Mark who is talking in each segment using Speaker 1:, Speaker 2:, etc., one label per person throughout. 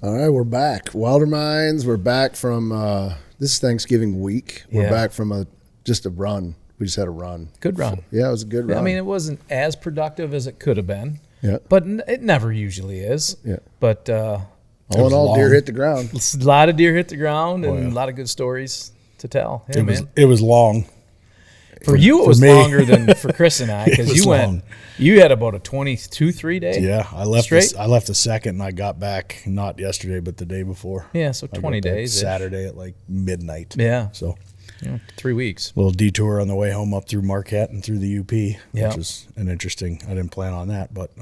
Speaker 1: All right, we're back. Wilder Minds, we're back from, this is Thanksgiving week. We're back from just a run. We just had a run.
Speaker 2: Good run.
Speaker 1: Yeah, it was a good run.
Speaker 2: I mean, it wasn't as productive as it could have been.
Speaker 1: Yeah.
Speaker 2: But it never usually is.
Speaker 1: Yeah.
Speaker 2: But
Speaker 1: all in all, deer hit the ground.
Speaker 2: A lot of deer hit the ground and a lot of good stories to tell. Yeah,
Speaker 3: It was long.
Speaker 2: For you, it was longer than for Chris and I, because you had about a 22-3 day.
Speaker 3: Yeah, I left the second, and I got back not yesterday, but the day before.
Speaker 2: Yeah, so 20 days.
Speaker 3: Saturday at like midnight.
Speaker 2: Yeah.
Speaker 3: So
Speaker 2: 3 weeks.
Speaker 3: Little detour on the way home up through Marquette and through the UP,
Speaker 2: Yeah.
Speaker 3: which is an interesting. I didn't plan on that, but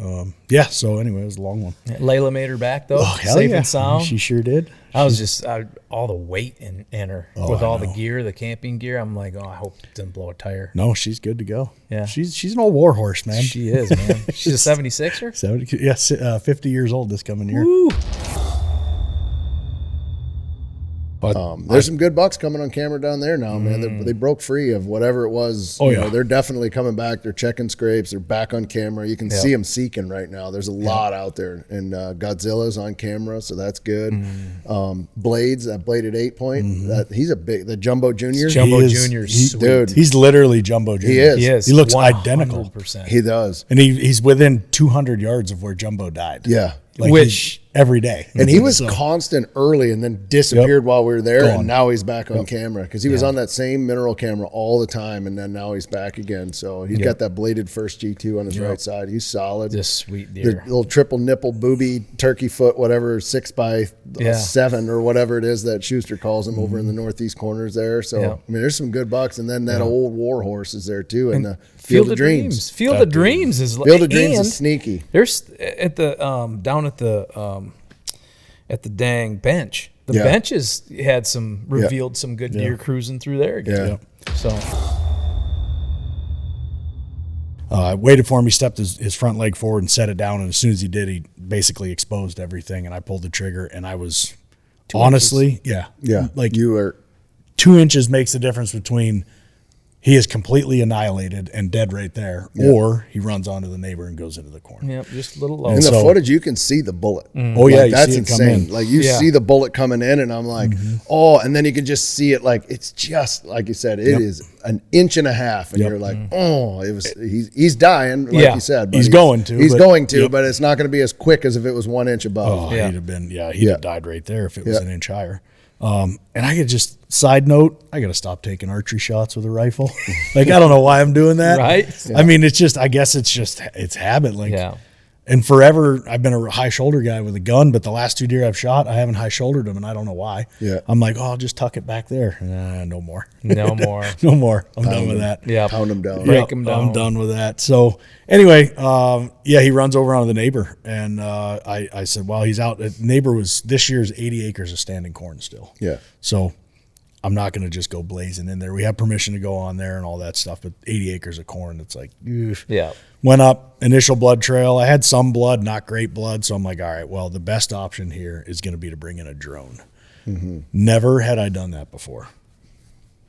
Speaker 3: yeah. So anyway, it was a long one.
Speaker 2: Yeah, Layla made her back though,
Speaker 3: hell
Speaker 2: safe
Speaker 3: yeah.
Speaker 2: and sound.
Speaker 3: She sure did.
Speaker 2: I was just all the weight in her with
Speaker 3: I
Speaker 2: all
Speaker 3: know.
Speaker 2: the gear, the camping gear. I'm like, I hope it didn't blow a tire.
Speaker 3: No, she's good to go.
Speaker 2: Yeah.
Speaker 3: She's an old war horse, man.
Speaker 2: She is, man. She's a 76er.
Speaker 3: 70. Yes, 50 years old this coming year.
Speaker 2: Woo.
Speaker 3: But
Speaker 1: There's some good bucks coming on camera down there now, man. They broke free of whatever it was.
Speaker 3: Oh,
Speaker 1: you
Speaker 3: yeah.
Speaker 1: know, they're definitely coming back. They're checking scrapes. They're back on camera. You can see them seeking right now. There's a lot out there. And Godzilla's on camera, so that's good. Blades, that bladed 8-point, he's a big, the Jumbo Junior.
Speaker 2: Jumbo Junior's sweet.
Speaker 1: Dude.
Speaker 3: He's literally Jumbo Jr.
Speaker 1: He is.
Speaker 2: He is.
Speaker 3: He looks
Speaker 2: 100%.
Speaker 3: identical.
Speaker 1: He does.
Speaker 3: And he's within 200 yards of where Jumbo died.
Speaker 1: Yeah.
Speaker 3: Like
Speaker 2: Which
Speaker 3: every day.
Speaker 1: And he was
Speaker 3: So,
Speaker 1: constant early and then disappeared while we were there.
Speaker 3: Gone.
Speaker 1: And now he's back on camera because he was on that same mineral camera all the time. And then now he's back again. So he's got that bladed first G2 on his right side. He's solid.
Speaker 2: this sweet
Speaker 1: The
Speaker 2: deer.
Speaker 1: little triple nipple booby turkey foot, whatever, 6x7 or whatever it is that Schuster calls him over in the northeast corners there. So, I mean, there's some good bucks. And then that old war horse is there too. And the Field of Dreams.
Speaker 2: Field of Dreams is
Speaker 1: Field of Dreams is sneaky.
Speaker 2: There's at the down at the dang bench. The benches had revealed some good deer cruising through there again.
Speaker 1: Yeah.
Speaker 2: So
Speaker 3: I waited for him. He stepped his front leg forward and set it down. And as soon as he did, he basically exposed everything. And I pulled the trigger. And I was honestly, like
Speaker 1: You are
Speaker 3: 2 inches makes the difference between he is completely annihilated and dead right there, or he runs onto the neighbor and goes into the corner.
Speaker 2: yeah, just a little low.
Speaker 1: in the
Speaker 3: So-
Speaker 1: footage, you can see the bullet.
Speaker 3: Oh yeah,
Speaker 1: Like,
Speaker 3: you
Speaker 1: that's
Speaker 3: see it come
Speaker 1: insane.
Speaker 3: in.
Speaker 1: Like you see the bullet coming in, and I'm like, oh, and then you can just see it. Like it's just like you said, it is an inch and a half, and you're like, oh, it was. He's dying, like you said. But
Speaker 3: He's going to,
Speaker 1: He's
Speaker 3: but-
Speaker 1: going to, but it's not going to be as quick as if it was 1 inch above.
Speaker 3: Oh, he'd have been, he'd have died right there if it was an inch higher. And I could just, side note, I got to stop taking archery shots with a rifle. Like, I don't know why I'm doing that.
Speaker 2: Right?
Speaker 3: I mean, it's just, I guess it's habit. Like, and forever, I've been a high shoulder guy with a gun, but the last 2 deer I've shot, I haven't high shouldered them, and I don't know why.
Speaker 1: Yeah.
Speaker 3: I'm like, I'll just tuck it back there. No more.
Speaker 2: No more.
Speaker 3: No more. I'm done with that.
Speaker 2: Yeah.
Speaker 1: Pound them down.
Speaker 2: Break 'em down.
Speaker 3: I'm done with that. So anyway, he runs over onto the neighbor, and I said, well, he's out. The neighbor was, this year's 80 acres of standing corn still.
Speaker 1: Yeah.
Speaker 3: So I'm not going to just go blazing in there. We have permission to go on there and all that stuff, but 80 acres of corn, it's like, oof.
Speaker 2: Yeah.
Speaker 3: Went up, initial blood trail. I had some blood, not great blood. So I'm like, all right, well, the best option here is going to be to bring in a drone. Never had I done that before.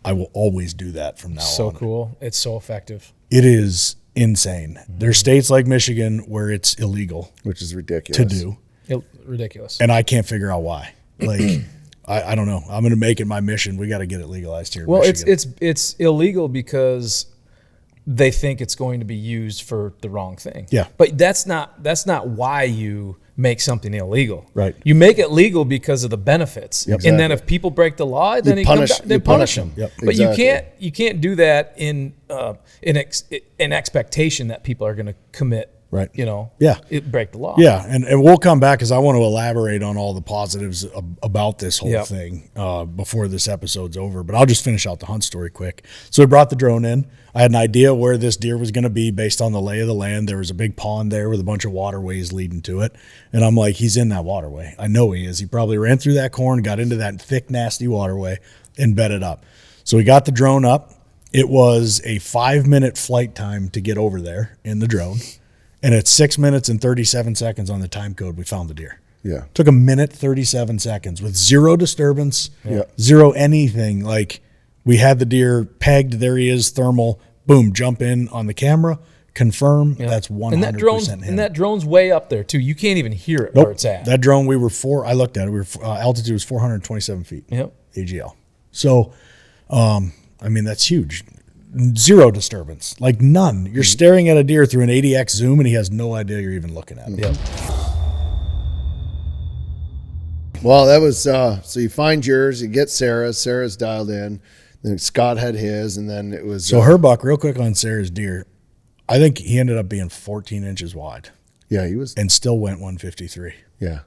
Speaker 3: I will always do that from now on.
Speaker 2: So cool. It's so effective.
Speaker 3: It is insane. There's states like Michigan where it's illegal
Speaker 1: Which is ridiculous
Speaker 3: to do.
Speaker 2: Ridiculous.
Speaker 3: And I can't figure out why. Like, I don't know. I'm going to make it my mission. We got to get it legalized here in
Speaker 2: Well,
Speaker 3: Michigan.
Speaker 2: it's illegal because they think it's going to be used for the wrong thing.
Speaker 3: Yeah.
Speaker 2: But that's not why you make something illegal.
Speaker 3: Right.
Speaker 2: You make it legal because of the benefits.
Speaker 1: Yep.
Speaker 2: And then if people break the law, then you punish them.
Speaker 3: Yep.
Speaker 2: But
Speaker 1: Exactly.
Speaker 2: you can't do that in expectation that people are going to commit.
Speaker 3: Right.
Speaker 2: Break the law.
Speaker 3: Yeah, and we'll come back because I want to elaborate on all the positives about this whole thing before this episode's over. But I'll just finish out the hunt story quick. So we brought the drone in. I had an idea where this deer was going to be based on the lay of the land. There was a big pond there with a bunch of waterways leading to it. And I'm like, he's in that waterway. I know he is. He probably ran through that corn, got into that thick, nasty waterway, and bedded up. So we got the drone up. It was a 5-minute flight time to get over there in the drone. And at 6 minutes and 37 seconds on the time code, we found the deer.
Speaker 1: Yeah.
Speaker 3: Took a minute, 37 seconds with zero disturbance, zero anything. Like, we had the deer pegged. There he is, thermal. Boom, jump in on the camera, confirm that's 100% him.
Speaker 2: And that drone's way up there too. You can't even hear it where it's at.
Speaker 3: That drone I looked at it. Altitude was 427 feet.
Speaker 2: Yep.
Speaker 3: AGL. So, I mean, that's huge. Zero disturbance, like none. You're staring at a deer through an 80x zoom, and he has no idea you're even looking at him.
Speaker 2: Yep.
Speaker 1: Well, that was so you find yours, you get Sarah's. Sarah's dialed in. Then Scott had his, and then it was
Speaker 3: so her buck. Real quick on Sarah's deer, I think he ended up being 14 inches wide.
Speaker 1: Yeah, he was,
Speaker 3: and still went 153.
Speaker 1: Yeah.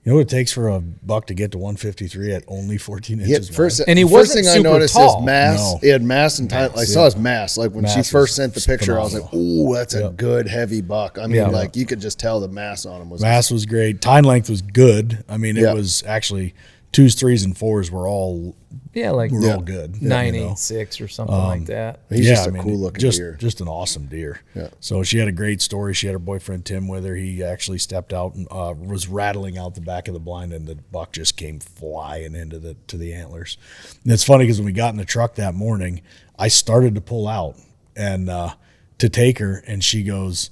Speaker 3: You know what it takes for a buck to get to 153 at only 14 inches wide?
Speaker 1: And he wasn't super tall. I noticed
Speaker 2: tall.
Speaker 1: His mass. No. He had mass and I saw his mass. Like when she first sent the picture,
Speaker 3: phenomenal.
Speaker 1: I was like, "Ooh, that's a good heavy buck." I mean, like you could just tell the mass on him was.
Speaker 3: Mass was great. Tine length was good. I mean, it was actually 2s, 3s, and 4s were all all good.
Speaker 2: 9.86 or something like that.
Speaker 1: He's just a cool looking deer.
Speaker 3: Just an awesome deer.
Speaker 1: Yeah.
Speaker 3: So she had a great story. She had her boyfriend Tim with her. He actually stepped out and was rattling out the back of the blind, and the buck just came flying into the antlers. And it's funny because when we got in the truck that morning, I started to pull out and to take her, and she goes,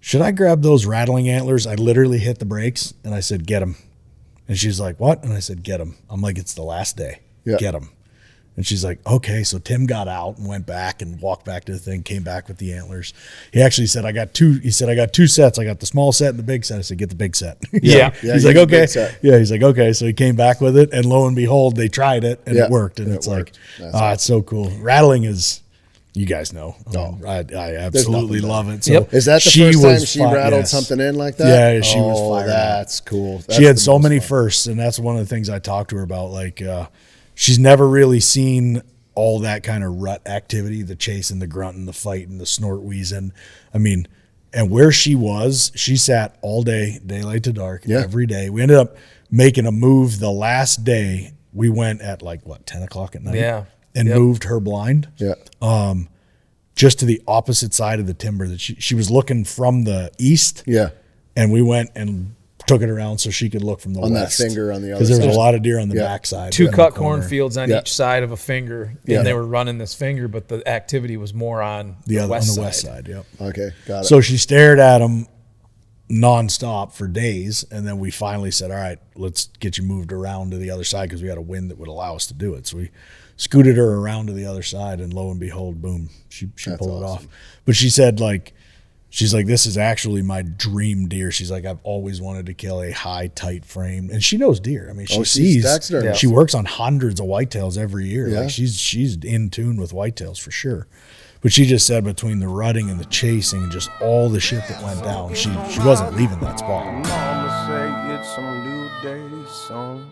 Speaker 3: "Should I grab those rattling antlers?" I literally hit the brakes and I said, "Get them." And she's like, "What?" And I said, "Get them." I'm like, "It's the last day. Get them." And she's like, "Okay." So Tim got out and went back and walked back to the thing, came back with the antlers. He actually said, "I got two." He said, "I got 2 sets. I got the small set and the big set." I said, "Get the big set." He's like, "Okay." Yeah. He's like, "Okay." So he came back with it, and lo and behold, they tried it and it worked. And it's like, it's so cool. Rattling is, you guys know. I absolutely love it. So
Speaker 1: is that the first time she rattled something in like that?
Speaker 3: Yeah, she was fired.
Speaker 1: That's cool.
Speaker 3: She had so many firsts, and that's one of the things I talked to her about. Like, she's never really seen all that kind of rut activity, the chasing, the grunting, the fighting, the snort wheezing. I mean, and where she sat all day, daylight to dark, every day. We ended up making a move the last day. We went at 10 o'clock at night.
Speaker 2: Yeah.
Speaker 3: And moved her blind.
Speaker 1: Yeah.
Speaker 3: Just to the opposite side of the timber that she was looking from the east.
Speaker 1: Yeah.
Speaker 3: And we went and took it around so she could look from the west.
Speaker 1: On that finger on the other side.
Speaker 3: Because there was a lot of deer on the backside.
Speaker 2: 2 cut cornfields on each side of a finger. And they were running this finger, but the activity was more on the west side.
Speaker 3: Yep.
Speaker 1: Okay, got it.
Speaker 3: So she stared at them nonstop for days, and then we finally said, "All right, let's get you moved around to the other side," because we had a wind that would allow us to do it. So we scooted her around to the other side, and lo and behold, boom, she pulled it off. But she said, she's like, "This is actually my dream deer." She's like, "I've always wanted to kill a high, tight frame," and she knows deer. I mean, she sees. She works on hundreds of whitetails every year.
Speaker 1: Yeah.
Speaker 3: Like she's in tune with whitetails for sure. But she just said between the rutting and the chasing and just all the shit that went down, she wasn't leaving that spot.
Speaker 4: Mama say it's a new day, son.